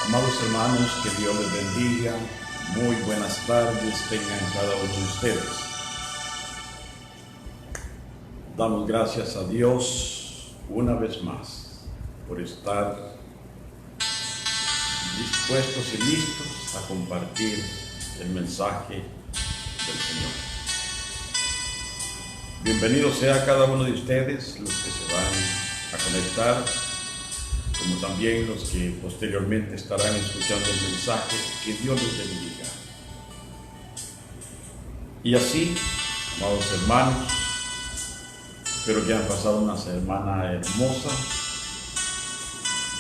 Amados hermanos, que Dios les bendiga. Muy buenas tardes tengan cada uno de ustedes. Damos gracias a Dios una vez más por estar dispuestos y listos a compartir el mensaje del Señor. Bienvenido sea cada uno de ustedes, los que se van a conectar, como también los que posteriormente estarán escuchando el mensaje. Que Dios los bendiga. Y así, amados hermanos, espero que hayan pasado una semana hermosa,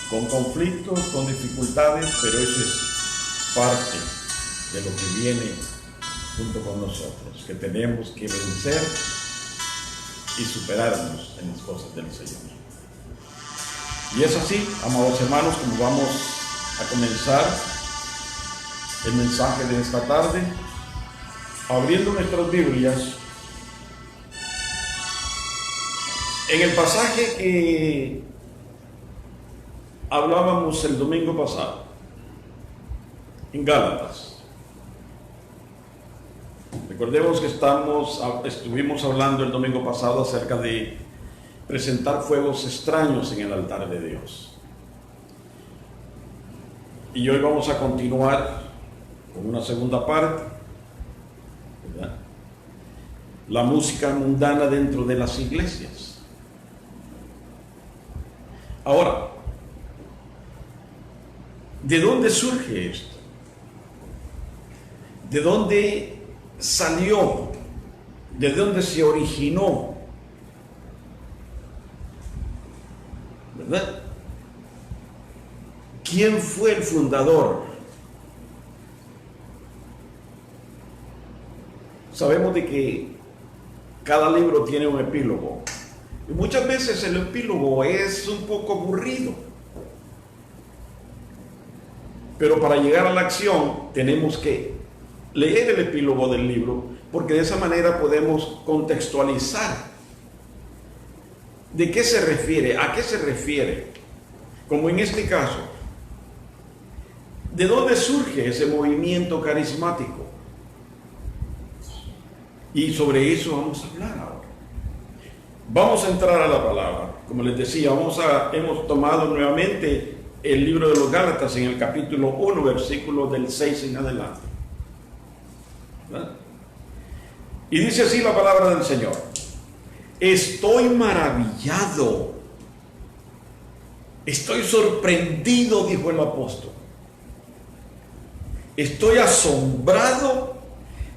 con conflictos, con dificultades, pero eso es parte de lo que viene junto con nosotros, que tenemos que vencer y superarnos en las cosas del Señor. Y es así, amados hermanos, como vamos a comenzar el mensaje de esta tarde, abriendo nuestras Biblias en el pasaje que hablábamos el domingo pasado, en Gálatas. Recordemos que estuvimos hablando el domingo pasado acerca de presentar fuegos extraños en el altar de Dios. Y hoy vamos a continuar con una segunda parte, ¿verdad? La música mundana dentro de las iglesias. Ahora, ¿de dónde surge esto? ¿De dónde salió? ¿De dónde se originó? ¿Verdad? ¿Quién fue el fundador? Sabemos de que cada libro tiene un epílogo, y muchas veces el epílogo es un poco aburrido, pero para llegar a la acción tenemos que leer el epílogo del libro, porque de esa manera podemos contextualizar de qué se refiere, a qué se refiere, como en este caso, ¿de dónde surge ese movimiento carismático? Y sobre eso vamos a hablar ahora. Vamos a entrar a la palabra. Como les decía, hemos tomado nuevamente el libro de los Gálatas en el capítulo 1, versículo del 6 en adelante, ¿verdad? Y dice así la palabra del Señor: estoy maravillado, estoy sorprendido, dijo el apóstol. Estoy asombrado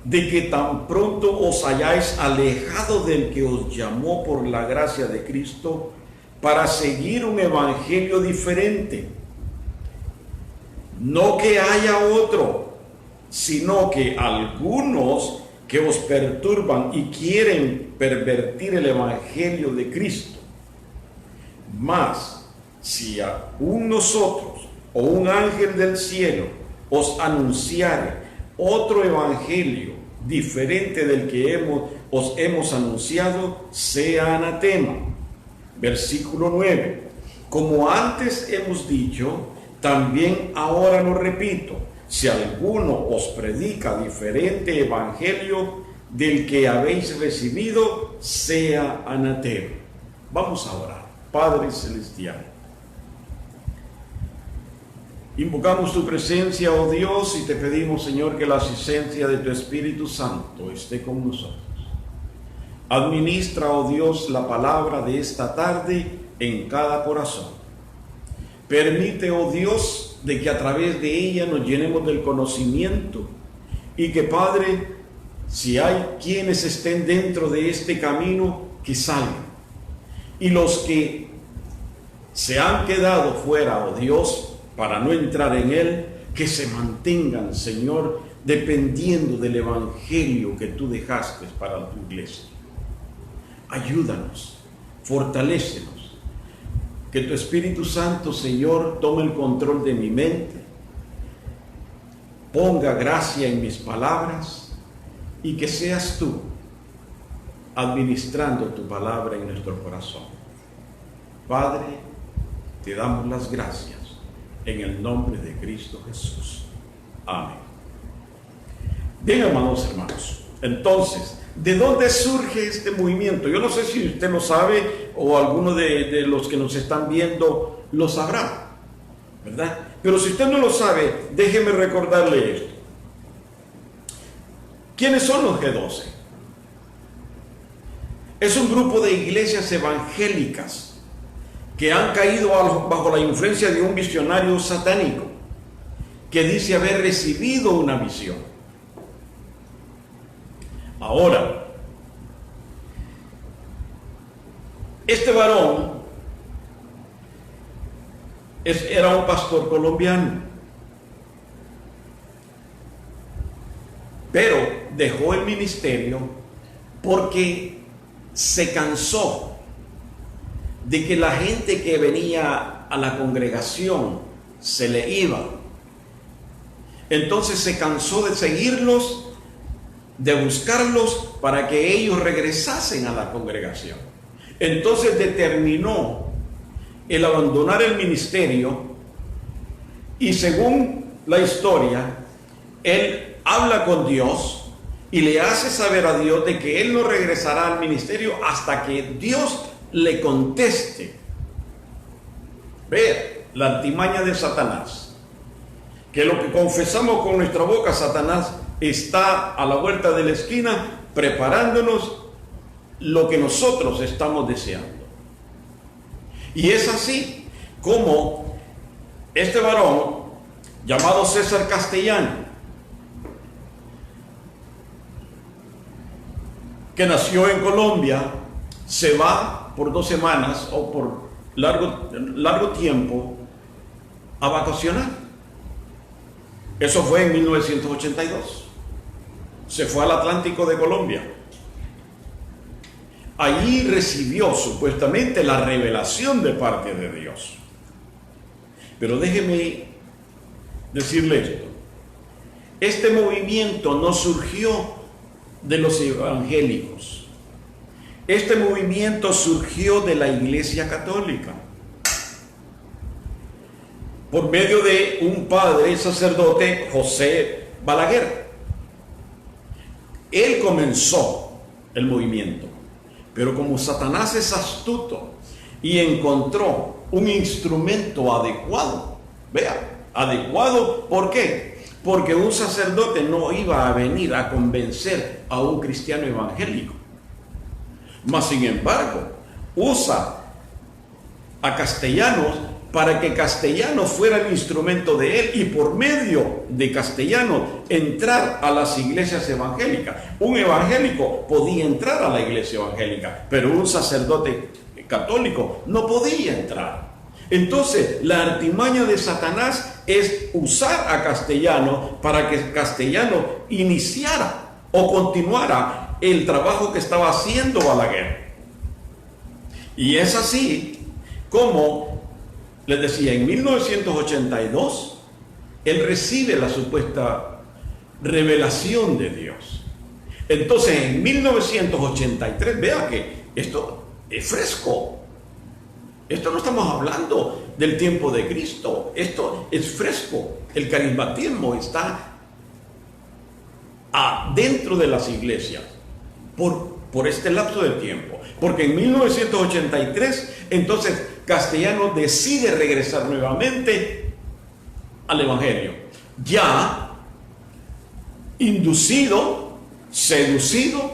de que tan pronto os hayáis alejado del que os llamó por la gracia de Cristo para seguir un evangelio diferente. No que haya otro, sino que algunos que os perturban y quieren pervertir el evangelio de Cristo. Mas, si aún nosotros o un ángel del cielo os anunciare otro evangelio diferente del que os hemos anunciado, sea anatema. Versículo 9. Como antes hemos dicho, también ahora lo repito: si alguno os predica diferente evangelio del que habéis recibido, sea anatema. Vamos a orar. Padre celestial, invocamos tu presencia, oh Dios, y te pedimos, Señor, que la asistencia de tu Espíritu Santo esté con nosotros. Administra, oh Dios, la palabra de esta tarde en cada corazón. Permite, oh Dios, de que a través de ella nos llenemos del conocimiento, y que, Padre, si hay quienes estén dentro de este camino, que salgan. Y los que se han quedado fuera, oh Dios, para no entrar en él, que se mantengan, Señor, dependiendo del evangelio que tú dejaste para tu iglesia. Ayúdanos, fortalécenos, que tu Espíritu Santo, Señor, tome el control de mi mente, ponga gracia en mis palabras, y que seas tú administrando tu palabra en nuestro corazón. Padre, te damos las gracias en el nombre de Cristo Jesús. Amén. Bien, amados hermanos, entonces, ¿de dónde surge este movimiento? Yo no sé si usted lo sabe o alguno de los que nos están viendo lo sabrá, ¿verdad? Pero si usted no lo sabe, déjeme recordarle esto. ¿Quiénes son los G12? Es un grupo de iglesias evangélicas que han caído bajo la influencia de un visionario satánico que dice haber recibido una visión. Ahora, este varón era un pastor colombiano, pero dejó el ministerio porque se cansó de que la gente que venía a la congregación se le iba. Entonces se cansó de seguirlos, de buscarlos para que ellos regresasen a la congregación. Entonces determinó el abandonar el ministerio y, según la historia, él habla con Dios y le hace saber a Dios de que él no regresará al ministerio hasta que Dios le conteste. Vea la artimaña de Satanás, que lo que confesamos con nuestra boca, Satanás está a la vuelta de la esquina preparándonos lo que nosotros estamos deseando. Y es así como este varón llamado César Castellano, que nació en Colombia, se va por 2 semanas o por largo tiempo a vacacionar. Eso fue en 1982. Se fue al Atlántico de Colombia. Allí recibió supuestamente la revelación de parte de Dios. Pero déjeme decirle esto. Este movimiento no surgió de los evangélicos. Este movimiento surgió de la Iglesia Católica, por medio de un padre sacerdote, José Balaguer. Él comenzó el movimiento, pero como Satanás es astuto y encontró un instrumento adecuado, vea, adecuado, ¿por qué? Porque un sacerdote no iba a venir a convencer a un cristiano evangélico. Mas, sin embargo, usa a Castellanos para que Castellanos fuera el instrumento de él y por medio de Castellanos entrar a las iglesias evangélicas. Un evangélico podía entrar a la iglesia evangélica, pero un sacerdote católico no podía entrar. Entonces, la artimaña de Satanás es usar a Castellanos para que Castellanos iniciara o continuara el trabajo que estaba haciendo Balaguer. Y es así como, les decía, en 1982, él recibe la supuesta revelación de Dios. Entonces, en 1983, vea que esto es fresco. Esto no estamos hablando del tiempo de Cristo. Esto es fresco. El carismatismo está dentro de las iglesias por este lapso de tiempo. Porque en 1983, entonces, Castellanos decide regresar nuevamente al Evangelio. Ya inducido, seducido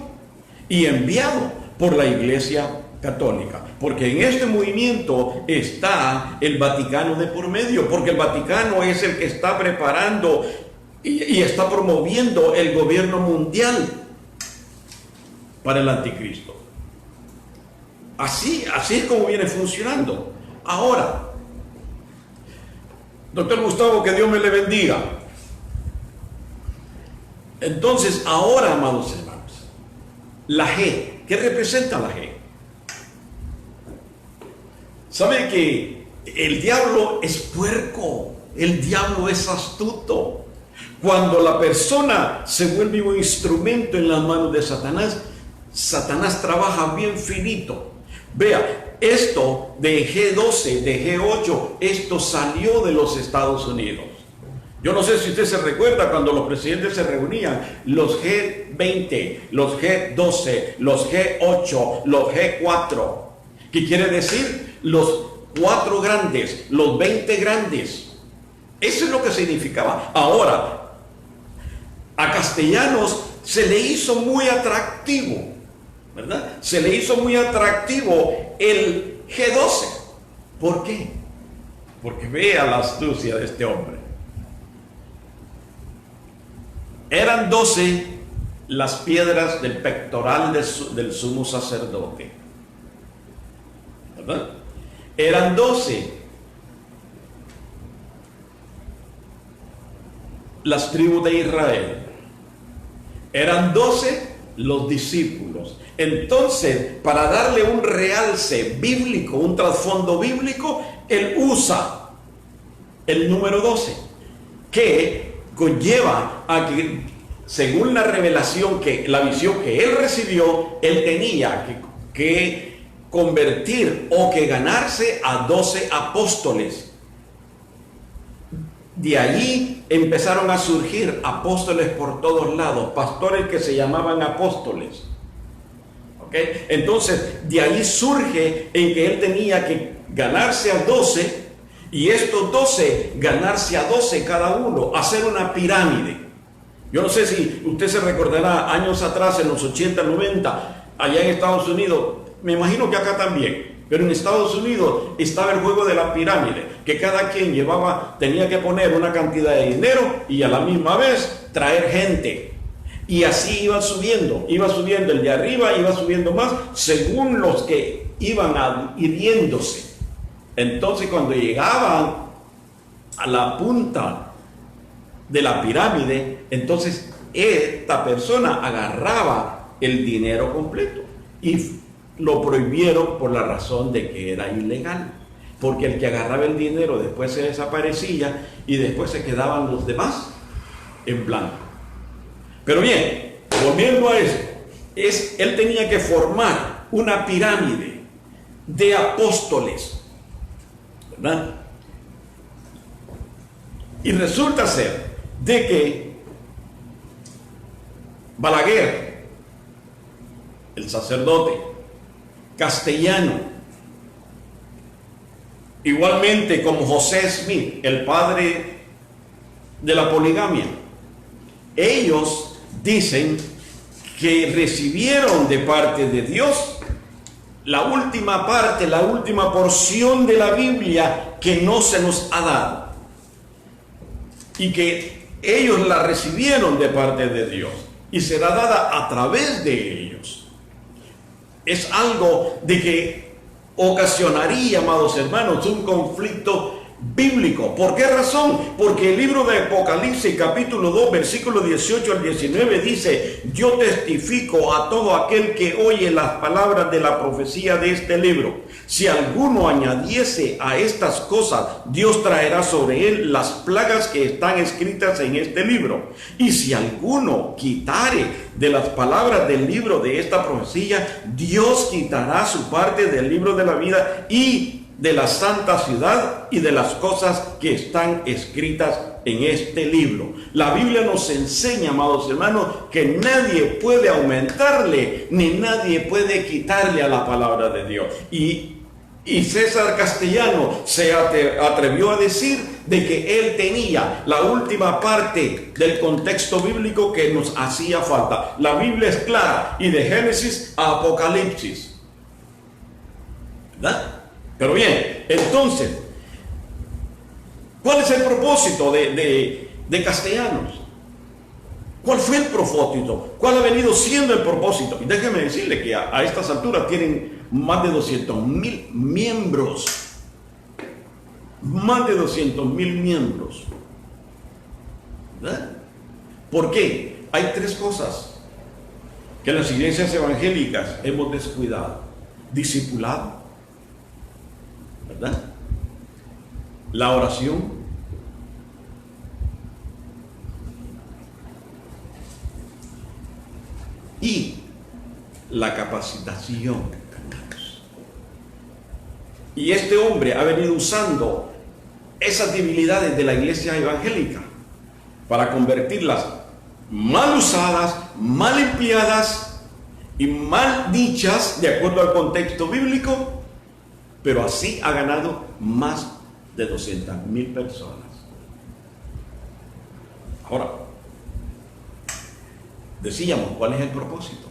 y enviado por la Iglesia Católica, porque en este movimiento está el Vaticano de por medio, porque el Vaticano es el que está preparando y está promoviendo el gobierno mundial para el anticristo. Así es como viene funcionando. Ahora, doctor Gustavo, que Dios me le bendiga. Entonces, ahora, amados hermanos, la G, ¿qué representa la G? ¿Sabe que el diablo es puerco? El diablo es astuto. Cuando la persona se vuelve un instrumento en las manos de Satanás, Satanás trabaja bien finito. Vea, esto de G12, de G8, esto salió de los Estados Unidos. Yo no sé si usted se recuerda cuando los presidentes se reunían, los G20, los G12, los G8, los G4. ¿Qué quiere decir? Los 4 grandes, los 20 grandes. Eso es lo que significaba. Ahora, a Castellanos se le hizo muy atractivo, ¿verdad? Se le hizo muy atractivo el G12. ¿Por qué? Porque vea la astucia de este hombre. Eran 12 las piedras del pectoral del sumo sacerdote, ¿verdad? Eran 12 las tribus de Israel. Eran 12 los discípulos. Entonces, para darle un realce bíblico, un trasfondo bíblico, él usa el número 12, que conlleva a que, según la revelación, la visión que él recibió, él tenía que convertir o que ganarse a 12 apóstoles. De allí empezaron a surgir apóstoles por todos lados, pastores que se llamaban apóstoles. ¿Okay? Entonces, de allí surge en que él tenía que ganarse a 12, y estos 12 ganarse a 12 cada uno, hacer una pirámide. Yo no sé si usted se recordará años atrás, en los 80, 90, allá en Estados Unidos, me imagino que acá también, pero en Estados Unidos estaba el juego de la pirámide, que cada quien tenía que poner una cantidad de dinero y a la misma vez traer gente. Y así iba subiendo el de arriba, iba subiendo más, según los que iban hiriéndose. Entonces, cuando llegaban a la punta de la pirámide, entonces esta persona agarraba el dinero completo y lo prohibieron por la razón de que era ilegal, porque el que agarraba el dinero después se desaparecía y después se quedaban los demás en blanco. Pero bien, volviendo a eso, él tenía que formar una pirámide de apóstoles, ¿verdad? Y resulta ser de que Balaguer, el sacerdote, Castellano, igualmente como José Smith, el padre de la poligamia, ellos dicen que recibieron de parte de Dios la última parte, la última porción de la Biblia que no se nos ha dado, y que ellos la recibieron de parte de Dios y será dada a través de ellos. Es algo de que ocasionaría, amados hermanos, un conflicto bíblico. ¿Por qué razón? Porque el libro de Apocalipsis capítulo 2 versículo 18 al 19 dice: yo testifico a todo aquel que oye las palabras de la profecía de este libro. Si alguno añadiese a estas cosas, Dios traerá sobre él las plagas que están escritas en este libro. Y si alguno quitare de las palabras del libro de esta profecía, Dios quitará su parte del libro de la vida y de la santa ciudad y de las cosas que están escritas en este libro. La Biblia nos enseña, amados hermanos, que nadie puede aumentarle ni nadie puede quitarle a la palabra de Dios. Y César Castellano se atrevió a decir de que él tenía la última parte del contexto bíblico que nos hacía falta. La Biblia es clara, y de Génesis a Apocalipsis, ¿verdad? Pero bien, entonces, ¿cuál es el propósito de Castellanos? ¿Cuál fue el propósito? ¿Cuál ha venido siendo el propósito? Y déjeme decirle que a estas alturas tienen más de 200,000 miembros. Más de 200,000 miembros. ¿Verdad? ¿Por qué? Hay 3 cosas que las iglesias evangélicas hemos descuidado: discipulado, ¿verdad?, la oración y la capacitación. Y este hombre ha venido usando esas debilidades de la iglesia evangélica para convertirlas mal usadas, mal empleadas y mal dichas de acuerdo al contexto bíblico, pero así ha ganado más de 200,000 personas. Ahora, decíamos, ¿cuál es el propósito?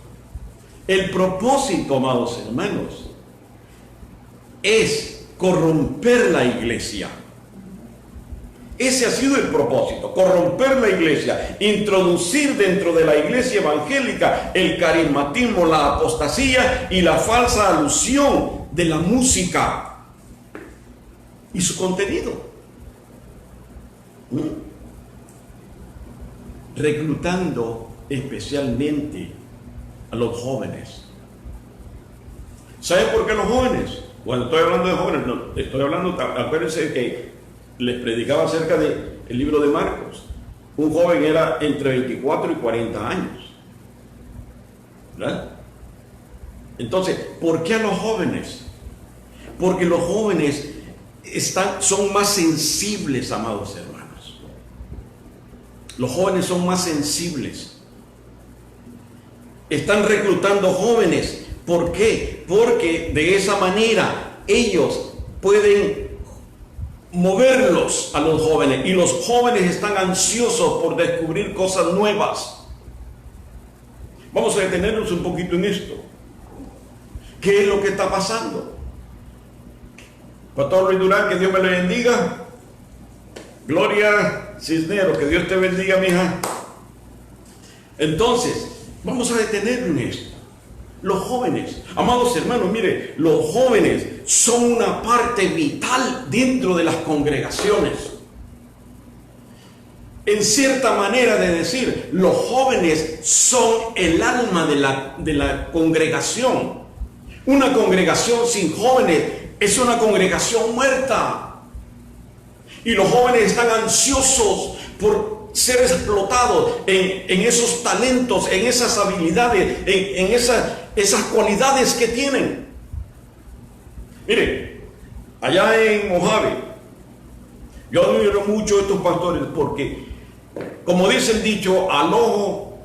El propósito, amados hermanos, es corromper la iglesia. Ese ha sido el propósito, corromper la iglesia, introducir dentro de la iglesia evangélica el carismatismo, la apostasía y la falsa alusión de la música y su contenido. Reclutando especialmente a los jóvenes. ¿Saben por qué los jóvenes? Cuando estoy hablando de jóvenes, no, estoy hablando, acuérdense que les predicaba acerca del libro de Marcos. Un joven era entre 24 y 40 años. ¿Verdad? Entonces, ¿por qué a los jóvenes? Porque los jóvenes son más sensibles, amados hermanos. Los jóvenes son más sensibles. Están reclutando jóvenes. ¿Por qué? Porque de esa manera ellos pueden moverlos a los jóvenes, y los jóvenes están ansiosos por descubrir cosas nuevas. Vamos a detenernos un poquito en esto. ¿Qué es lo que está pasando? Pastor Luis Durán, que Dios me le bendiga. Gloria Cisneros, que Dios te bendiga, mija. Entonces, vamos a detenernos en esto. Los jóvenes, amados hermanos, mire, los jóvenes son una parte vital dentro de las congregaciones. En cierta manera de decir, los jóvenes son el alma de la congregación. Una congregación sin jóvenes es una congregación muerta. Y los jóvenes están ansiosos por ser explotados en esos talentos, en esas habilidades, en esas cualidades que tienen. Mire, allá en Mojave, yo admiro mucho a estos pastores porque, como dice el dicho, al ojo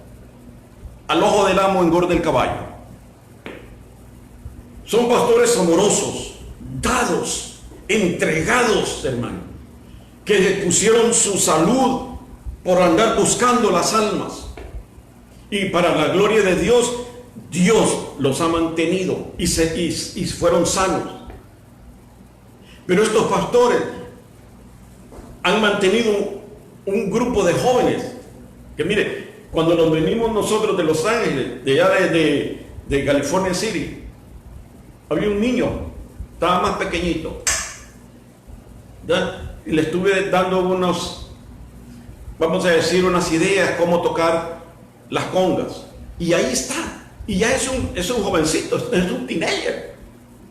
del amo engorda el caballo. Son pastores amorosos, dados, entregados, hermano, que pusieron su salud por andar buscando las almas. Y para la gloria de Dios, Dios los ha mantenido y fueron sanos. Pero estos pastores han mantenido un grupo de jóvenes que, mire, cuando nos venimos nosotros de Los Ángeles, de allá de California City, había un niño, estaba más pequeñito, ¿verdad? Y le estuve dando vamos a decir, unas ideas cómo tocar las congas. Y ahí está. Y ya es un jovencito, es un teenager.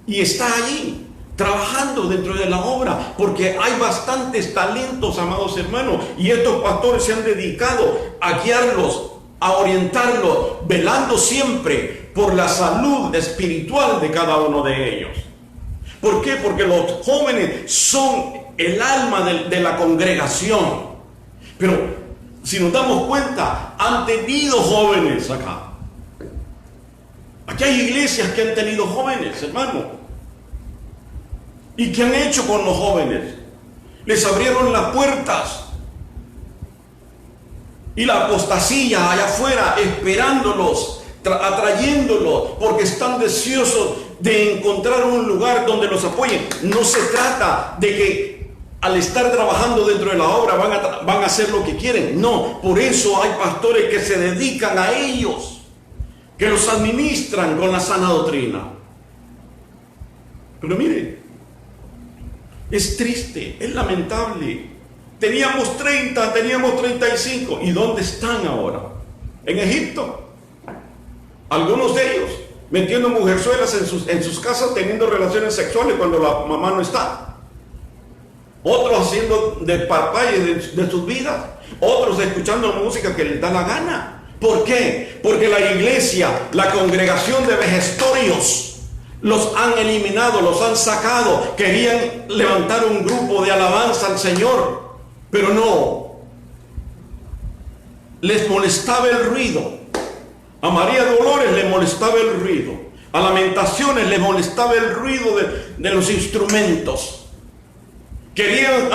Y está allí, trabajando dentro de la obra, porque hay bastantes talentos, amados hermanos. Y estos pastores se han dedicado a guiarlos, a orientarlos, velando siempre por la salud espiritual de cada uno de ellos. ¿Por qué? Porque los jóvenes son el alma de la congregación. Pero si nos damos cuenta, han tenido jóvenes acá. Aquí hay iglesias que han tenido jóvenes, hermano. ¿Y qué han hecho con los jóvenes? Les abrieron las puertas. Y la apostasía allá afuera, esperándolos, atrayéndolos, porque están deseosos de encontrar un lugar donde los apoyen. No se trata de que al estar trabajando dentro de la obra van a hacer lo que quieren. No, por eso hay pastores que se dedican a ellos, que los administran con la sana doctrina. Pero mire, es triste, es lamentable. Teníamos 30, teníamos 35. ¿Y dónde están ahora? En Egipto. Algunos de ellos metiendo mujerzuelas en sus casas, teniendo relaciones sexuales cuando la mamá no está. Otros haciendo desparpalle de sus vidas. Otros escuchando música que les da la gana. ¿Por qué? Porque la iglesia, la congregación de vejestorios, Los han eliminado, los han sacado. Querían levantar un grupo de alabanza al Señor, pero no. Les molestaba el ruido. A María Dolores le molestaba el ruido. A Lamentaciones le molestaba el ruido de los instrumentos. Querían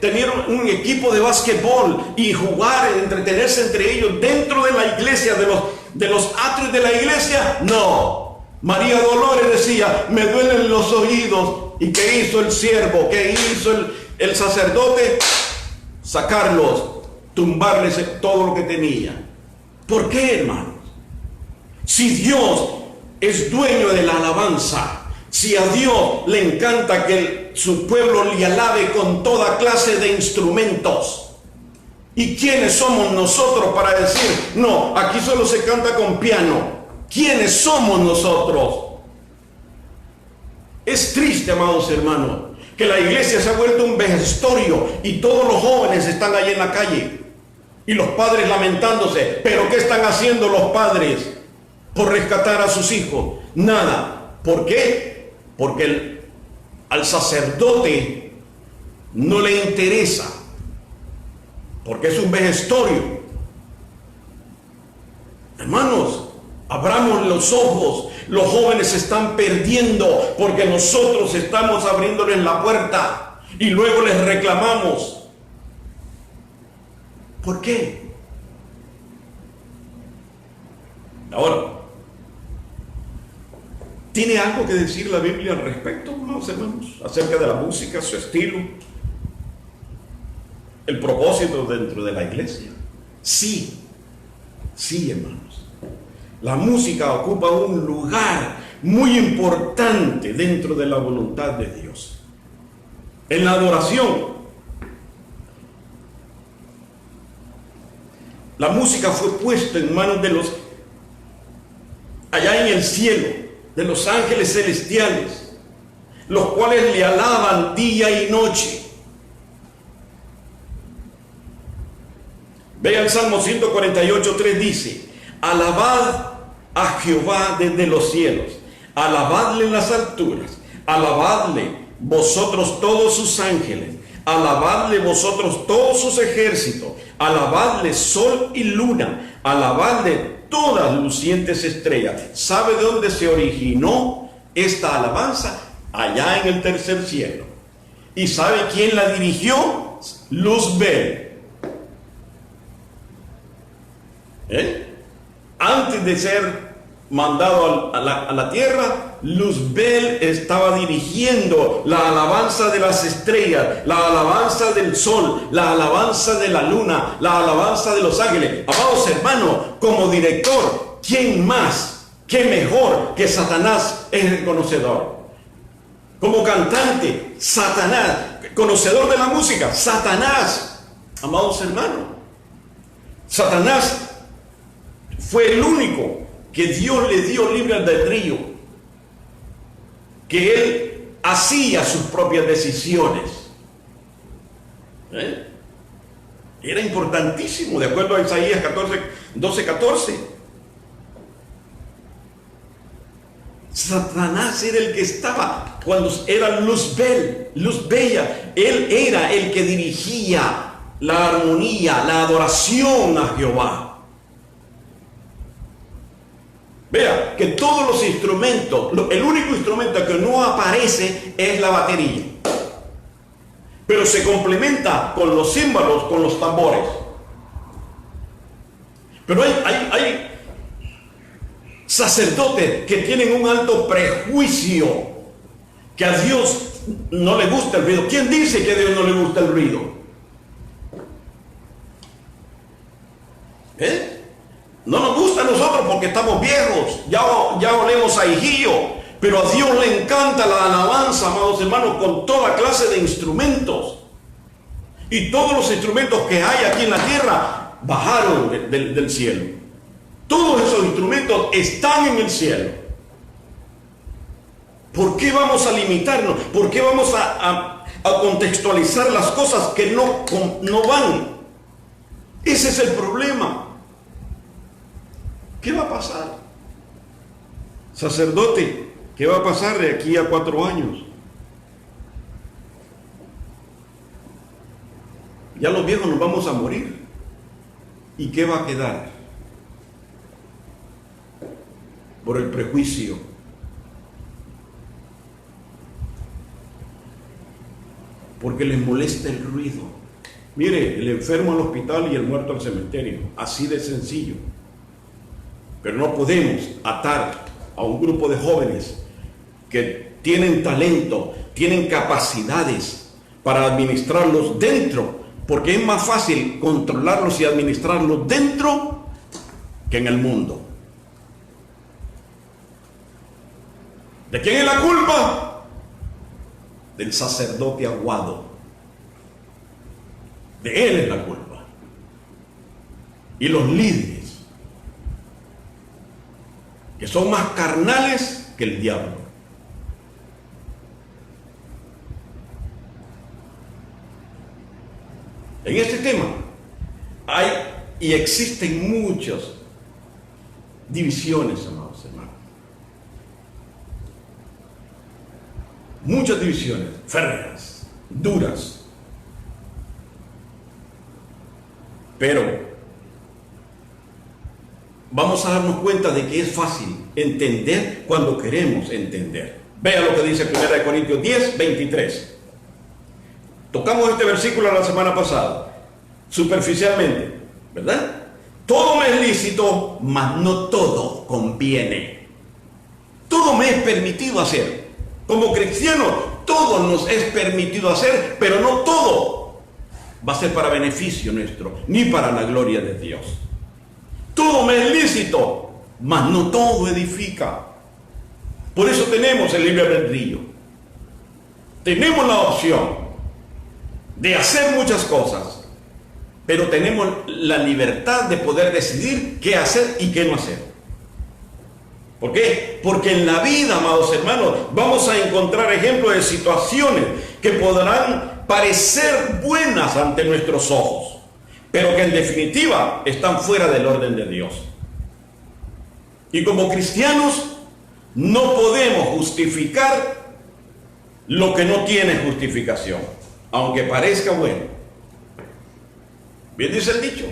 tener un equipo de básquetbol y jugar, entretenerse entre ellos dentro de la iglesia, de los atrios de la iglesia. No. María Dolores decía: me duelen los oídos. ¿Y qué hizo el siervo? ¿Qué hizo el sacerdote? Sacarlos, tumbarles todo lo que tenía. ¿Por qué, hermanos? Si Dios es dueño de la alabanza, si a Dios le encanta que su pueblo le alabe con toda clase de instrumentos, ¿y quiénes somos nosotros para decir: no, aquí solo se canta con piano? ¿Quiénes somos nosotros? Es triste, amados hermanos, que la iglesia se ha vuelto un vejestorio y todos los jóvenes están ahí en la calle y los padres lamentándose. ¿Pero qué están haciendo los padres por rescatar a sus hijos? Nada. ¿Por qué? Porque al sacerdote no le interesa, porque es un vejestorio. Hermanos, abramos los ojos. Los jóvenes se están perdiendo porque nosotros estamos abriéndoles la puerta y luego les reclamamos. ¿Por qué? Ahora, ¿tiene algo que decir la Biblia al respecto, amados hermanos, acerca de la música, su estilo, el propósito dentro de la iglesia? Sí, sí, hermanos. La música ocupa un lugar muy importante dentro de la voluntad de Dios. En la adoración, la música fue puesta en manos de los, allá en el cielo, de los ángeles celestiales, los cuales le alaban día y noche. Vea el Salmo 148:3, dice: alabad a Jehová desde los cielos, alabadle en las alturas, alabadle vosotros todos sus ángeles, alabadle vosotros todos sus ejércitos, alabadle sol y luna, alabadle todas lucientes estrellas. ¿Sabe de dónde se originó esta alabanza? Allá en el tercer cielo. ¿Y sabe quién la dirigió? Luzbel. Antes de ser mandado a la tierra, Luzbel estaba dirigiendo la alabanza de las estrellas, la alabanza del sol, la alabanza de la luna, la alabanza de los ángeles. Amados hermanos, como director, ¿quién más, qué mejor que Satanás es el conocedor? Como cantante, Satanás, conocedor de la música, Satanás. Amados hermanos, Satanás fue el único que Dios le dio libre albedrío, que él hacía sus propias decisiones. Era importantísimo, de acuerdo a Isaías 12:14. Satanás era el que estaba cuando era Luzbella. Él era el que dirigía la armonía, la adoración a Jehová. Vea que todos los instrumentos, el único instrumento que no aparece es la batería, pero se complementa con los címbalos, con los tambores. Pero hay sacerdotes que tienen un alto prejuicio, que a Dios no le gusta el ruido. ¿Quién dice que a Dios no le gusta el ruido? No nos gusta a nosotros porque estamos viejos, ya olemos a hijillo, pero a Dios le encanta la alabanza, amados hermanos, con toda clase de instrumentos. Y todos los instrumentos que hay aquí en la tierra bajaron del cielo. Todos esos instrumentos están en el cielo. ¿Por qué vamos a limitarnos? ¿Por qué vamos a contextualizar las cosas que no van? Ese es el problema. ¿Qué va a pasar? Sacerdote, ¿Qué va a pasar de aquí a 4 años? Ya los viejos nos vamos a morir. ¿Y qué va a quedar? Por el prejuicio. Porque les molesta el ruido. Mire, el enfermo al hospital y el muerto al cementerio. Así de sencillo. Pero no podemos atar a un grupo de jóvenes que tienen talento, tienen capacidades para administrarlos dentro, porque es más fácil controlarlos y administrarlos dentro que en el mundo. ¿De quién es la culpa? Del sacerdote aguado. De él es la culpa. Y los líderes, que son más carnales que el diablo. En este tema hay y existen muchas divisiones, amados hermanos. Muchas divisiones, férreas, duras. Pero vamos a darnos cuenta de que es fácil entender cuando queremos entender. Vea lo que dice 1 Corintios 10, 23. Tocamos este versículo la semana pasada, superficialmente, ¿verdad? Todo me es lícito, mas no todo conviene. Todo me es permitido hacer. Como cristianos, todo nos es permitido hacer, pero no todo va a ser para beneficio nuestro, ni para la gloria de Dios. Todo me es lícito, mas no todo edifica. Por eso tenemos el libre albedrío. Tenemos la opción de hacer muchas cosas, pero tenemos la libertad de poder decidir qué hacer y qué no hacer. ¿Por qué? Porque en la vida, amados hermanos, vamos a encontrar ejemplos de situaciones que podrán parecer buenas ante nuestros ojos, pero que en definitiva están fuera del orden de Dios. Y como cristianos no podemos justificar lo que no tiene justificación, aunque parezca bueno. Bien dice el dicho,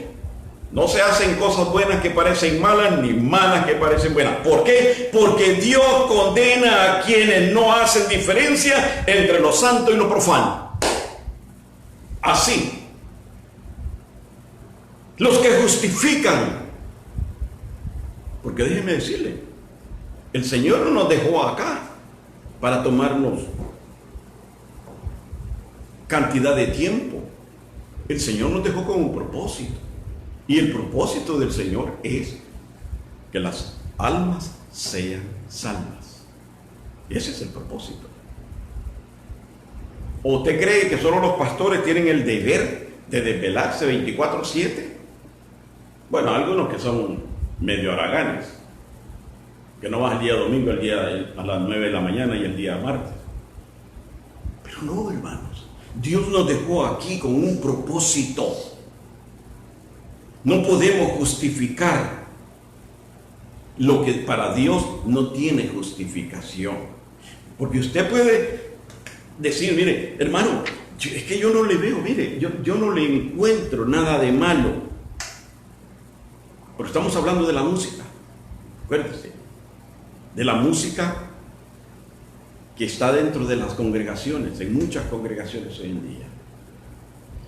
no se hacen cosas buenas que parecen malas, ni malas que parecen buenas. ¿Por qué? Porque Dios condena a quienes no hacen diferencia entre lo santo y lo profano. Así, los que justifican, porque déjeme decirle, el Señor no nos dejó acá para tomarnos cantidad de tiempo. El Señor nos dejó con un propósito. Y el propósito del Señor es que las almas sean salvas. Ese es el propósito. ¿O usted cree que solo los pastores tienen el deber de desvelarse 24/7? Bueno, algunos que son medio haraganes, que no van el día domingo, el día a las 9 de la mañana y el día martes. Pero no, hermanos. Dios nos dejó aquí con un propósito. No podemos justificar lo que para Dios no tiene justificación. Porque usted puede decir, mire, hermano, es que yo no le veo, mire, yo no le encuentro nada de malo. Porque estamos hablando de la música. Acuérdese, de la música que está dentro de las congregaciones, en muchas congregaciones hoy en día.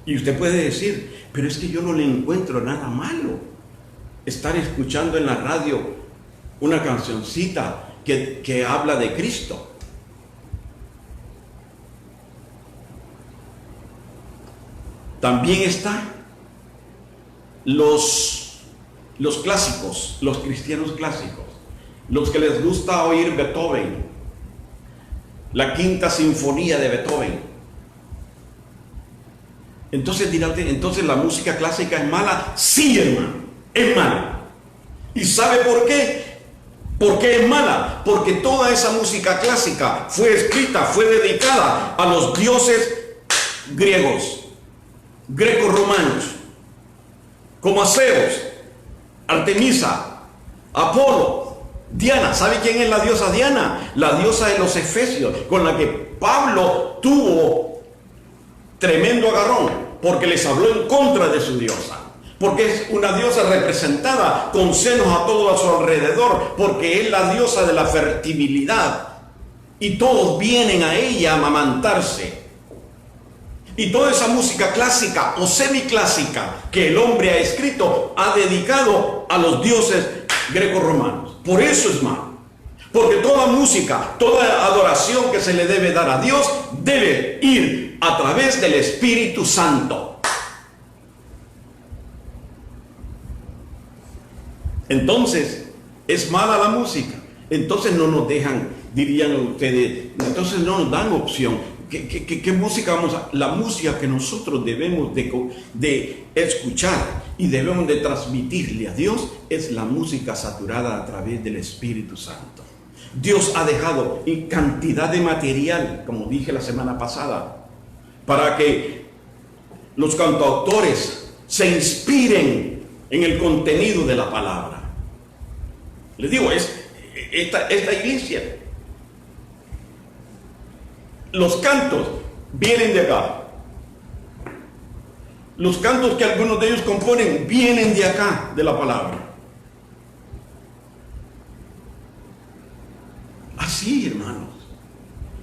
Y usted puede decir, pero es que yo no le encuentro nada malo estar escuchando en la radio una cancioncita que habla de Cristo. También están los clásicos, los cristianos clásicos, los que les gusta oír Beethoven, la quinta sinfonía de Beethoven. Entonces dirá usted, ¿entonces la música clásica es mala? Sí, hermano, es mala. ¿Y sabe por qué? ¿Por qué es mala? Porque toda esa música clásica fue escrita, fue dedicada a los dioses griegos, greco-romanos, como a Zeus, Artemisa, Apolo, Diana. ¿Sabe quién es la diosa Diana? La diosa de los Efesios, con la que Pablo tuvo tremendo agarrón, porque les habló en contra de su diosa. Porque es una diosa representada con senos a todo a su alrededor, porque es la diosa de la fertilidad. Y todos vienen a ella a amamantarse. Y toda esa música clásica o semiclásica que el hombre ha escrito, ha dedicado a los dioses greco-romanos. Por eso es malo. Porque toda música, toda adoración que se le debe dar a Dios, debe ir a través del Espíritu Santo. Entonces, es mala la música. Entonces no nos dejan, dirían ustedes, entonces no nos dan opción. ¿Qué música vamos a...? La música que nosotros debemos de escuchar y debemos de transmitirle a Dios es la música saturada a través del Espíritu Santo. Dios ha dejado cantidad de material, como dije la semana pasada, para que los cantautores se inspiren en el contenido de la palabra. Les digo, esta iglesia, los cantos vienen de acá. Los cantos que algunos de ellos componen vienen de acá, de la palabra. Así, hermanos.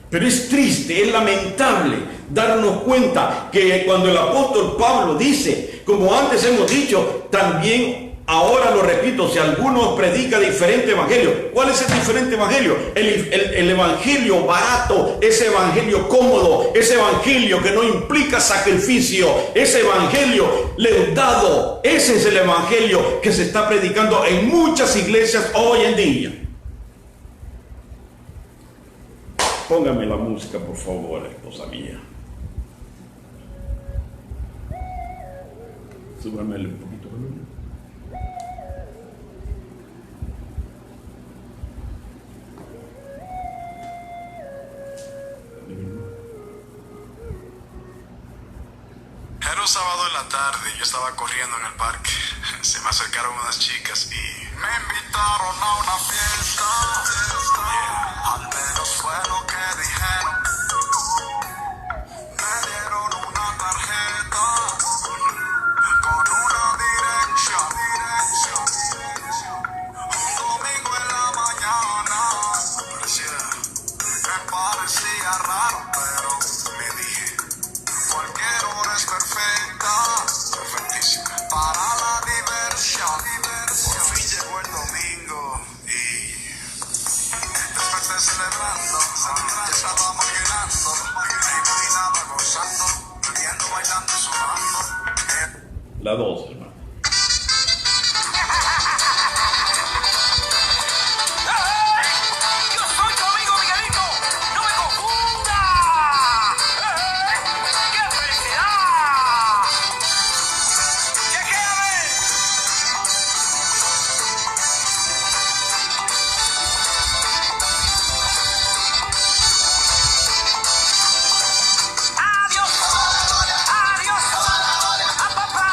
Pero es triste, es lamentable darnos cuenta que cuando el apóstol Pablo dice, como antes hemos dicho, también ahora lo repito, si alguno predica diferente evangelio, ¿cuál es el diferente evangelio? El evangelio barato, ese evangelio cómodo, ese evangelio que no implica sacrificio, ese evangelio leudado, ese es el evangelio que se está predicando en muchas iglesias hoy en día. Póngame la música, por favor, esposa mía. Súbamele un poquito de volumen. Era un sábado en la tarde, yo estaba corriendo en el parque. Se me acercaron unas chicas y me invitaron a una fiesta. Yeah. Al menos fue lo que dijeron. Me dieron una tarjeta con una dirección. Un domingo en la mañana. Me parecía raro, pero me dije, cualquier hora es perfecta, perfectísima, para la diversión. Por fin llegó el domingo y desperté celebrando. Ya estaba maquinando, me imaginaba gozando, bebiendo, bailando y sudando. La 2, hermano. Yo soy tu amigo Miguelito, no me confunda. ¡Qué felicidad! ¡Chequéame! Adiós, adiós, a papá,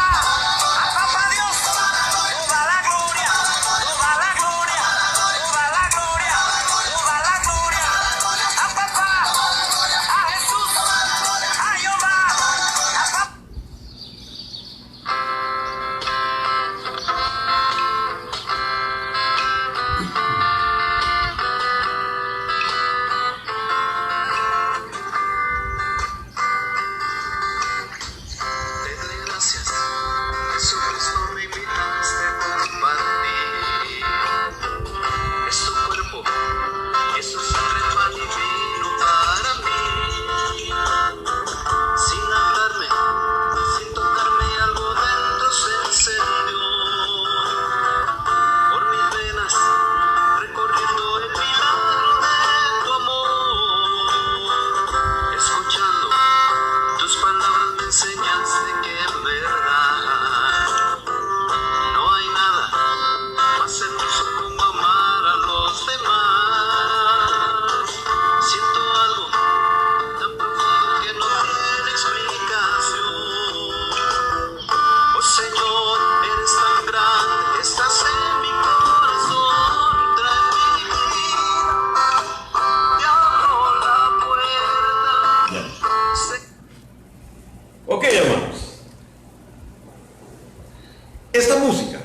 esta música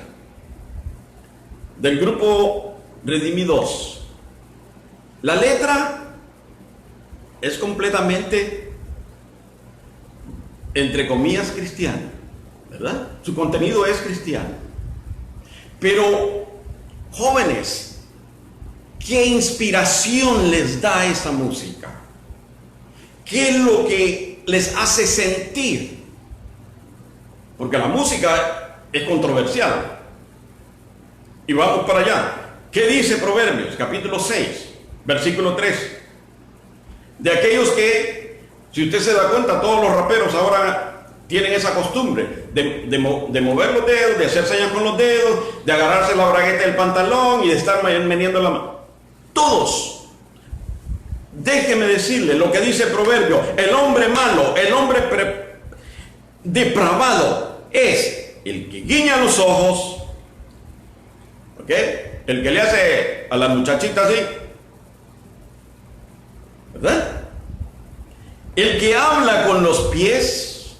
del grupo Redimidos, la letra es completamente, entre comillas, cristiana, ¿verdad? Su contenido es cristiano. Pero, jóvenes, ¿qué inspiración les da esa música? ¿Qué es lo que les hace sentir? Porque la música es controversial. Y vamos para allá. ¿Qué dice Proverbios, capítulo 6, versículo 3? De aquellos que, si usted se da cuenta, todos los raperos ahora tienen esa costumbre de mover los dedos, de hacer señas con los dedos, de agarrarse la bragueta del pantalón y de estar meneando la mano. Todos. Déjeme decirle lo que dice el proverbio: el hombre malo, el hombre depravado es el que guiña los ojos, ¿ok? El que le hace a la muchachita así, ¿verdad? El que habla con los pies,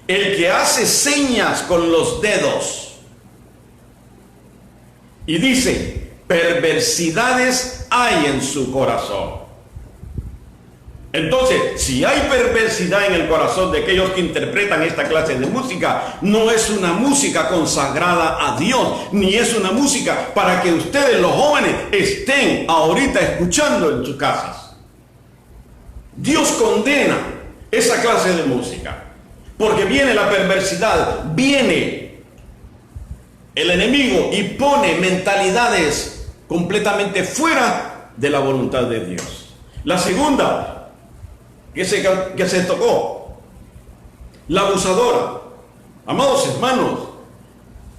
el que hace señas con los dedos. Y dice: perversidades hay en su corazón. Entonces, si hay perversidad en el corazón de aquellos que interpretan esta clase de música, no es una música consagrada a Dios, ni es una música para que ustedes, los jóvenes, estén ahorita escuchando en sus casas. Dios condena esa clase de música, porque viene la perversidad, viene el enemigo y pone mentalidades completamente fuera de la voluntad de Dios. La segunda que se tocó, la abusadora. Amados hermanos,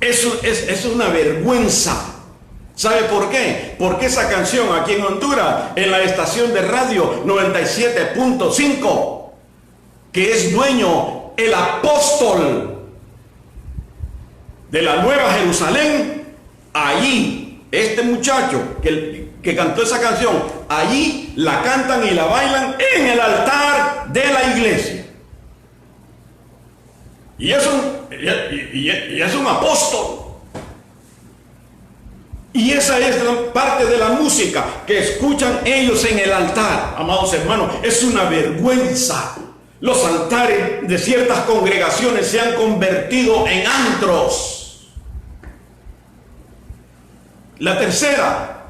eso es una vergüenza. ¿Sabe por qué? Porque esa canción aquí en Honduras, en la estación de radio 97.5, que es dueño el apóstol de la Nueva Jerusalén, allí, este muchacho que cantó esa canción, allí la cantan y la bailan en el altar de la iglesia. Y es un apóstol. Y esa es la parte de la música que escuchan ellos en el altar. Amados hermanos, es una vergüenza. Los altares de ciertas congregaciones se han convertido en antros. La tercera,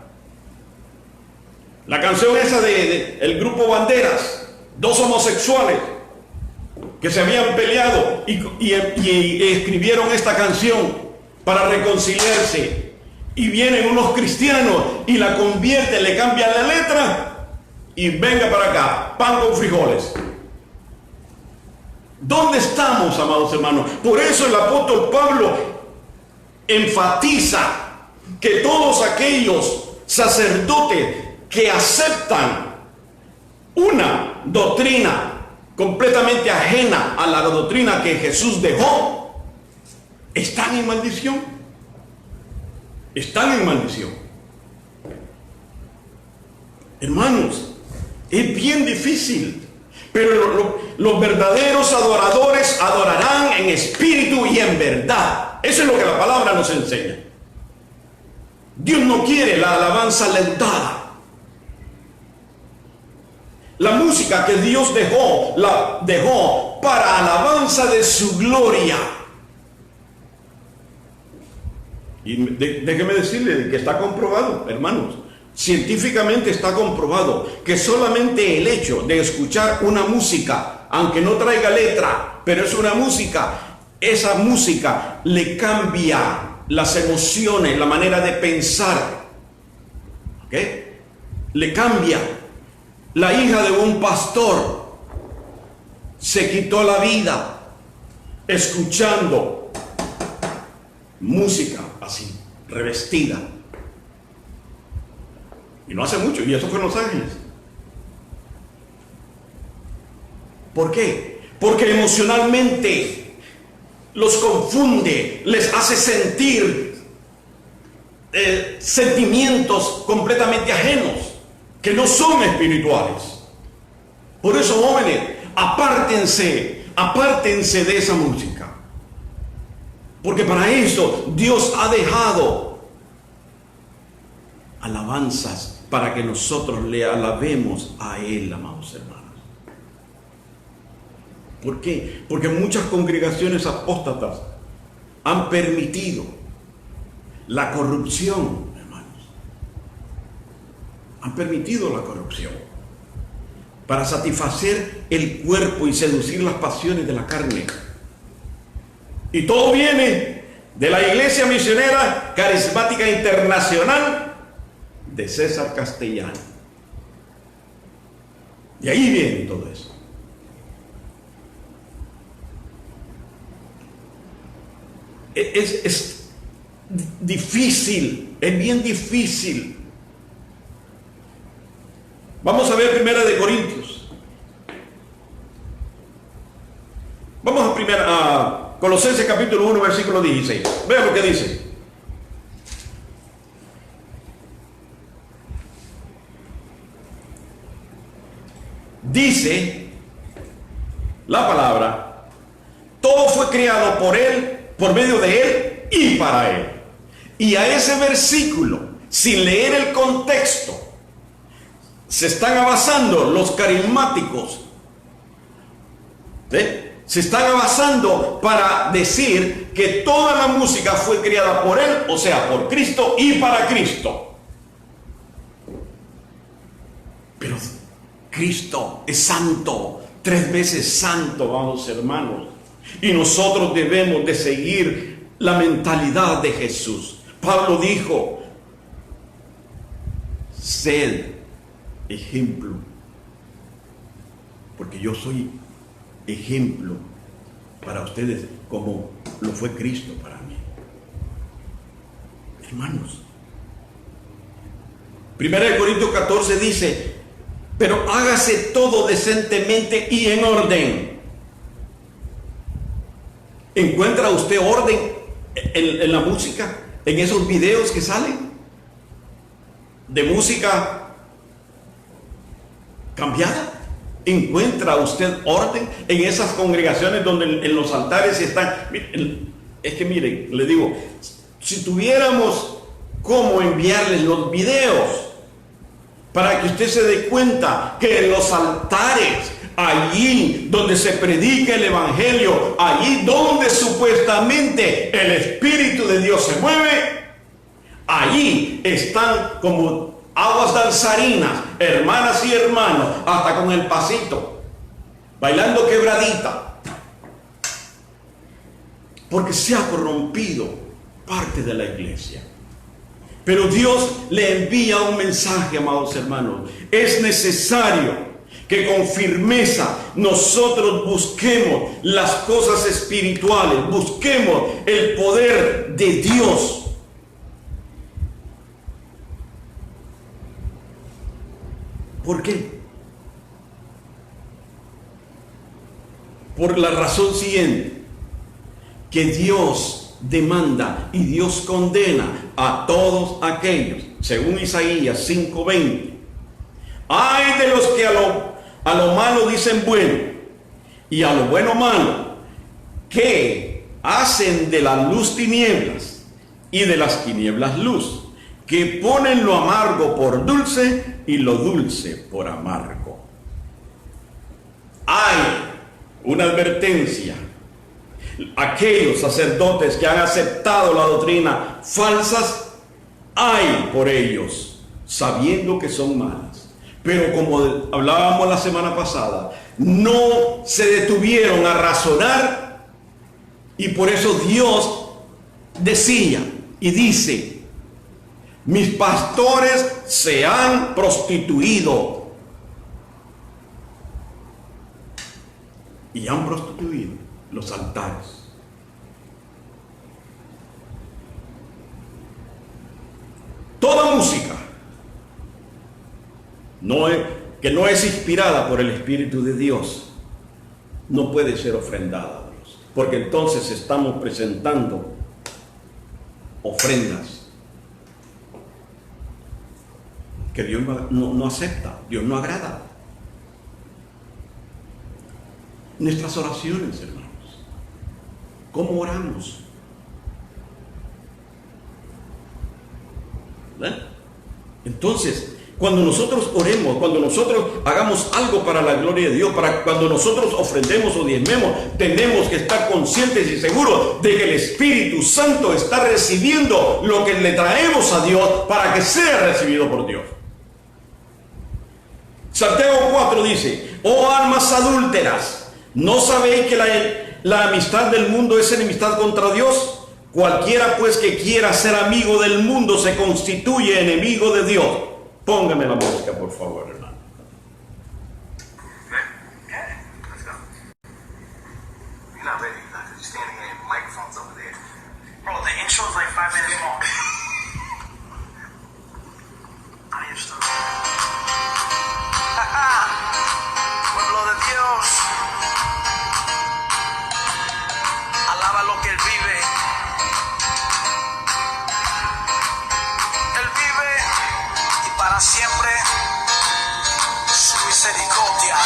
la canción esa el grupo Banderas, dos homosexuales que se habían peleado y escribieron esta canción para reconciliarse, y vienen unos cristianos y la convierten, le cambian la letra y venga para acá, pan con frijoles. ¿Dónde estamos, amados hermanos? Por eso el apóstol Pablo enfatiza que todos aquellos sacerdotes que aceptan una doctrina completamente ajena a la doctrina que Jesús dejó, están en maldición. Están en maldición. Hermanos, es bien difícil, pero los verdaderos adoradores adorarán en espíritu y en verdad. Eso es lo que la palabra nos enseña. Dios no quiere la alabanza lentada. La música que Dios dejó, la dejó para alabanza de su gloria. Y déjeme decirle que está comprobado, hermanos, científicamente está comprobado que solamente el hecho de escuchar una música, aunque no traiga letra, pero es una música, esa música le cambia las emociones, la manera de pensar, ¿ok? Le cambia. La hija de un pastor se quitó la vida escuchando música así, revestida. Y no hace mucho, y eso fue en Los Ángeles. ¿Por qué? Porque emocionalmente los confunde, les hace sentir sentimientos completamente ajenos, que no son espirituales. Por eso, jóvenes, apártense de esa música. Porque para eso Dios ha dejado alabanzas para que nosotros le alabemos a Él, amados hermanos. ¿Por qué? Porque muchas congregaciones apóstatas han permitido la corrupción, hermanos. Han permitido la corrupción para satisfacer el cuerpo y seducir las pasiones de la carne. Y todo viene de la Iglesia Misionera Carismática Internacional de César Castellano. De ahí viene todo eso. Es difícil, es bien difícil. Vamos a ver Primera de Corintios. Vamos a Colosenses capítulo 1, versículo 16. Vean lo que dice. Dice la palabra: todo fue creado por Él, por medio de Él y para Él. Y a ese versículo, sin leer el contexto, se están basando los carismáticos. ¿Sí? Se están basando para decir que toda la música fue creada por Él, o sea, por Cristo y para Cristo. Pero Cristo es santo, 3 veces santo, vamos hermanos. Y nosotros debemos de seguir la mentalidad de Jesús. Pablo dijo: sed ejemplo, porque yo soy ejemplo para ustedes como lo fue Cristo para mí. Hermanos, 1 Corintios 14 dice: pero hágase todo decentemente y en orden. ¿Encuentra usted orden en la música? ¿En esos videos que salen? ¿De música cambiada? ¿Encuentra usted orden en esas congregaciones donde en los altares están? Es que miren, le digo, si tuviéramos cómo enviarles los videos para que usted se dé cuenta que en los altares, allí donde se predica el evangelio, allí donde supuestamente el Espíritu de Dios se mueve, allí están como aguas danzarinas, hermanas y hermanos, hasta con el pasito, bailando quebradita, porque se ha corrompido parte de la iglesia. Pero Dios le envía un mensaje, amados hermanos. Es necesario que con firmeza nosotros busquemos las cosas espirituales, busquemos el poder de Dios. ¿Por qué? Por la razón siguiente: que Dios demanda y Dios condena a todos aquellos, según Isaías 5:20. Ay de los que a lo malo dicen bueno y a lo bueno malo, que hacen de la luz tinieblas y de las tinieblas luz, que ponen lo amargo por dulce y lo dulce por amargo. Hay una advertencia: aquellos sacerdotes que han aceptado la doctrina falsas, hay por ellos, sabiendo que son malas. Pero como hablábamos la semana pasada, no se detuvieron a razonar, y por eso Dios decía y dice: mis pastores se han prostituido. Y han prostituido los altares. Toda música que no es inspirada por el Espíritu de Dios no puede ser ofrendada a Dios, porque entonces estamos presentando ofrendas que Dios no acepta, Dios no agrada. Nuestras oraciones, hermanos, ¿cómo oramos? ¿verdad? Entonces, cuando nosotros oremos, cuando nosotros hagamos algo para la gloria de Dios, cuando nosotros ofrendemos o diezmemos, tenemos que estar conscientes y seguros de que el Espíritu Santo está recibiendo lo que le traemos a Dios para que sea recibido por Dios. Santiago 4 dice: oh almas adúlteras, ¿no sabéis que la amistad del mundo es enemistad contra Dios? Cualquiera pues que quiera ser amigo del mundo se constituye enemigo de Dios. Póngame la música, por favor, hermano. Let's go. You're not ready. You're standing there. Microphone's over there. Bro, the intro's like 5 minutes long. I understood. Pueblo de Dios, alaba lo que Él vive. Él vive y para siempre su misericordia.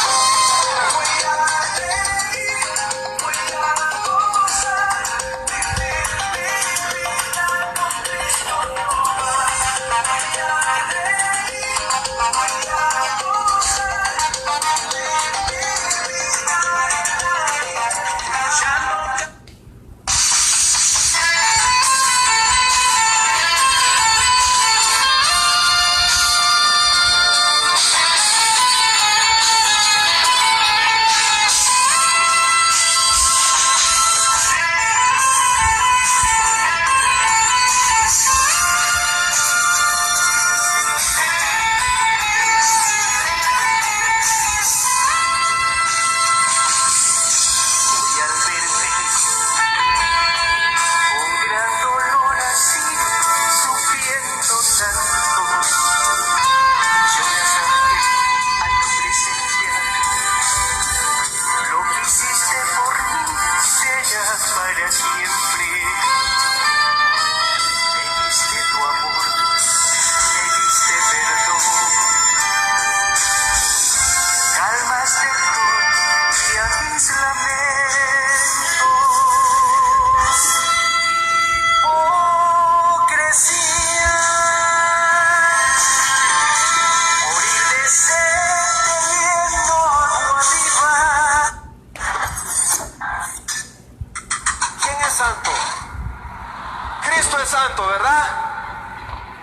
Santo, ¿verdad?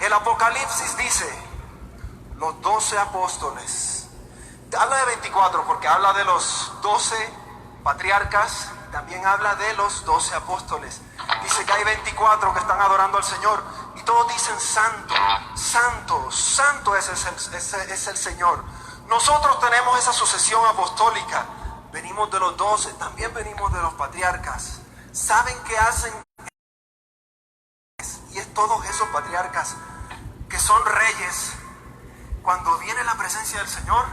El Apocalipsis dice los 12 apóstoles. Habla de 24 porque habla de los 12 patriarcas, también habla de los 12 apóstoles. Dice que hay 24 que están adorando al Señor y todos dicen santo, santo, santo es el Señor. Nosotros tenemos esa sucesión apostólica, venimos de los 12, también venimos de los patriarcas. ¿Saben qué hacen? Y es todos esos patriarcas que son reyes, cuando viene la presencia del Señor,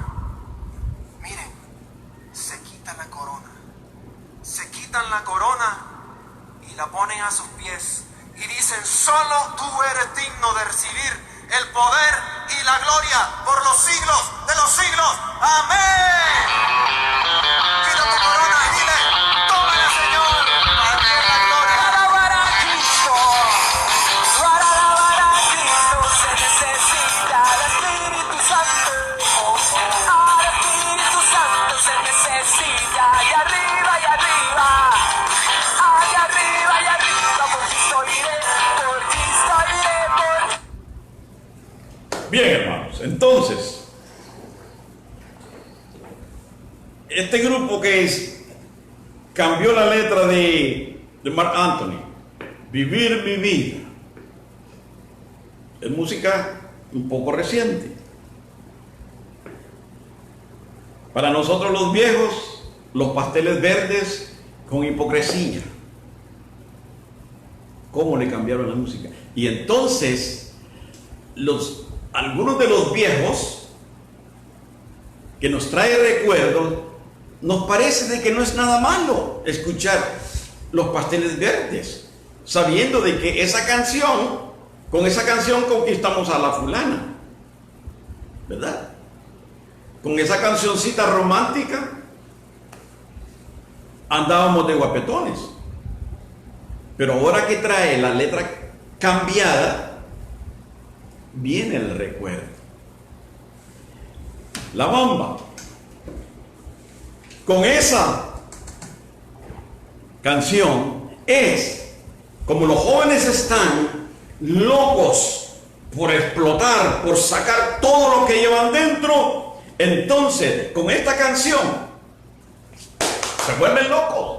miren, se quitan la corona, y la ponen a sus pies y dicen: solo tú eres digno de recibir el poder y la gloria por los siglos de los siglos. Amén. Quita tu corona y dile: tómala, Señor, para ti es la gloria. Para Cristo, se necesita el Espíritu Santo. Al Espíritu Santo se necesita. Y arriba, por Cristo iré, Bien, hermanos, entonces, este grupo cambió la letra de Marc Anthony, Vivir mi vida, es música un poco reciente. Para nosotros los viejos, los pasteles verdes con hipocresía. ¿Cómo le cambiaron la música? Y entonces, algunos de los viejos que nos trae recuerdos, nos parece de que no es nada malo escuchar los pasteles verdes, sabiendo de que con esa canción conquistamos a la fulana, ¿verdad? Con esa cancioncita romántica andábamos de guapetones. Pero ahora que trae la letra cambiada, viene el recuerdo. La bamba. Con esa canción es como los jóvenes están locos por explotar, por sacar todo lo que llevan dentro. Entonces, con esta canción se vuelven locos.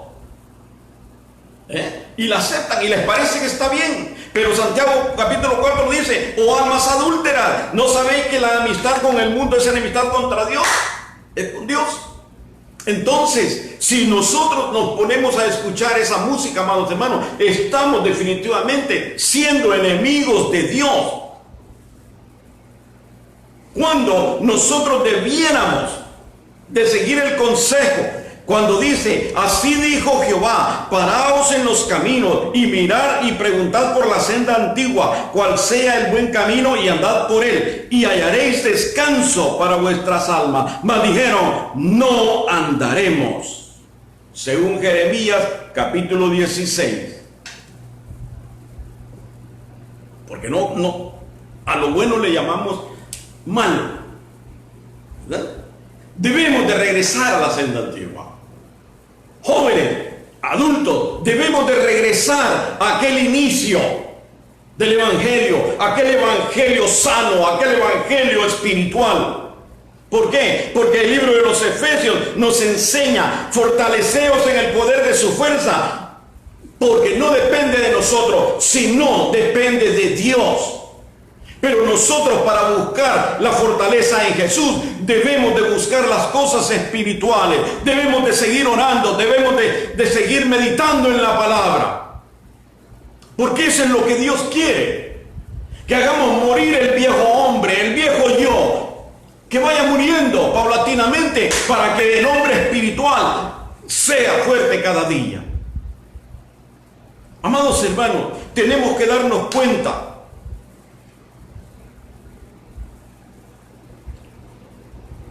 Y la aceptan y les parece que está bien. Pero Santiago capítulo 4 dice: oh almas adúlteras, ¿no sabéis que la amistad con el mundo es enemistad contra Dios? Es con Dios. Entonces, si nosotros nos ponemos a escuchar esa música, amados hermanos, estamos definitivamente siendo enemigos de Dios. Cuando nosotros debiéramos de seguir el consejo, cuando dice: así dijo Jehová, paraos en los caminos y mirad y preguntad por la senda antigua, cuál sea el buen camino, y andad por él, y hallaréis descanso para vuestras almas. Mas dijeron: no andaremos. Según Jeremías capítulo 16. Porque no, a lo bueno le llamamos malo, ¿verdad? Debemos de regresar a la senda antigua. Jóvenes, adultos, debemos de regresar a aquel inicio del evangelio, aquel evangelio sano, aquel evangelio espiritual. ¿Por qué? Porque el libro de los Efesios nos enseña: fortaleceos en el poder de su fuerza, porque no depende de nosotros, sino depende de Dios. Pero nosotros, para buscar la fortaleza en Jesús, debemos de buscar las cosas espirituales, debemos de seguir orando, debemos de seguir meditando en la palabra, porque eso es lo que Dios quiere, que hagamos morir el viejo hombre, el viejo yo, que vaya muriendo paulatinamente, para que el hombre espiritual sea fuerte cada día. Amados hermanos, tenemos que darnos cuenta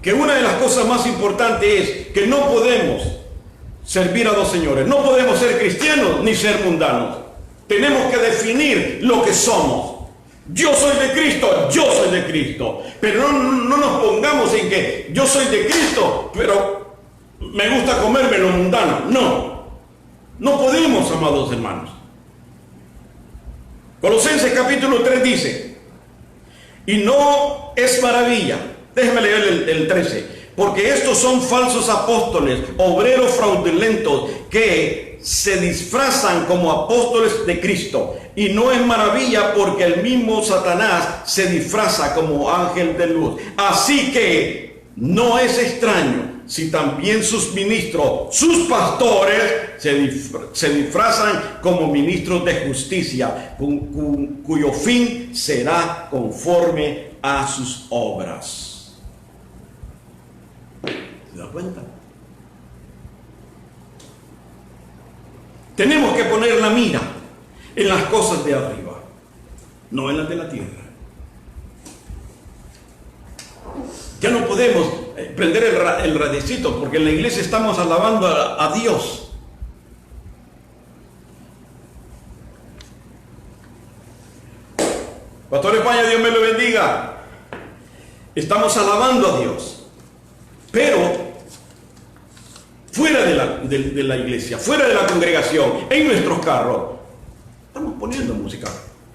que una de las cosas más importantes es que no podemos servir a dos señores. No podemos ser cristianos ni ser mundanos. Tenemos que definir lo que somos. Yo soy de Cristo, yo soy de Cristo. Pero no nos pongamos en que yo soy de Cristo, pero me gusta comerme lo mundano. No podemos, amados hermanos. Colosenses capítulo 3 dice: y no es maravilla. Déjeme leer el 13. Porque estos son falsos apóstoles, obreros fraudulentos, que se disfrazan como apóstoles de Cristo. Y no es maravilla, porque el mismo Satanás se disfraza como ángel de luz. Así que no es extraño si también sus ministros, sus pastores, se disfrazan como ministros de justicia, cuyo fin será conforme a sus obras. ¿Se da cuenta? Tenemos que poner la mira en las cosas de arriba, no en las de la tierra. Ya no podemos prender el radiecito, porque en la iglesia estamos alabando a Dios. Pastor España, Dios me lo bendiga. Estamos alabando a Dios. Pero fuera de la iglesia, fuera de la congregación, en nuestros carros, estamos poniendo música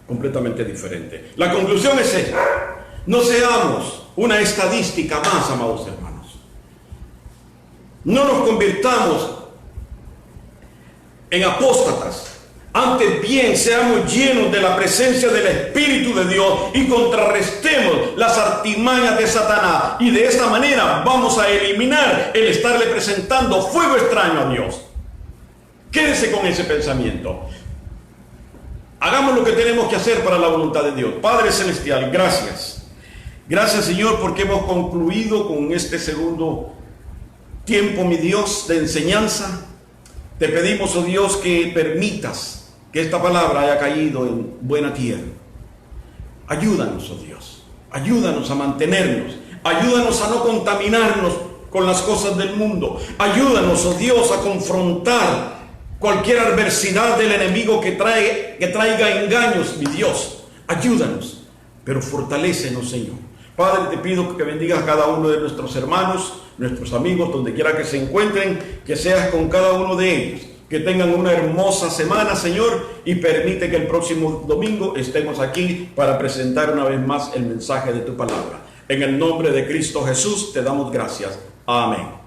completamente diferente. La conclusión es esta: no seamos una estadística más, amados hermanos. No nos convirtamos en apóstatas. Antes bien, seamos llenos de la presencia del Espíritu de Dios y contrarrestemos las artimañas de Satanás. Y de esta manera vamos a eliminar el estarle presentando fuego extraño a Dios. Quédese con ese pensamiento. Hagamos lo que tenemos que hacer para la voluntad de Dios. Padre Celestial, gracias. Gracias, Señor, porque hemos concluido con este segundo tiempo, mi Dios, de enseñanza. Te pedimos, oh Dios, que permitas que esta palabra haya caído en buena tierra. Ayúdanos, oh Dios. Ayúdanos a mantenernos. Ayúdanos a no contaminarnos con las cosas del mundo. Ayúdanos, oh Dios, a confrontar cualquier adversidad del enemigo que traiga engaños, mi Dios. Ayúdanos pero fortalécenos, Señor. Padre, te pido que bendigas a cada uno de nuestros hermanos, nuestros amigos, donde quiera que se encuentren, que seas con cada uno de ellos. Que tengan una hermosa semana, Señor, y permite que el próximo domingo estemos aquí para presentar una vez más el mensaje de tu palabra. En el nombre de Cristo Jesús te damos gracias. Amén.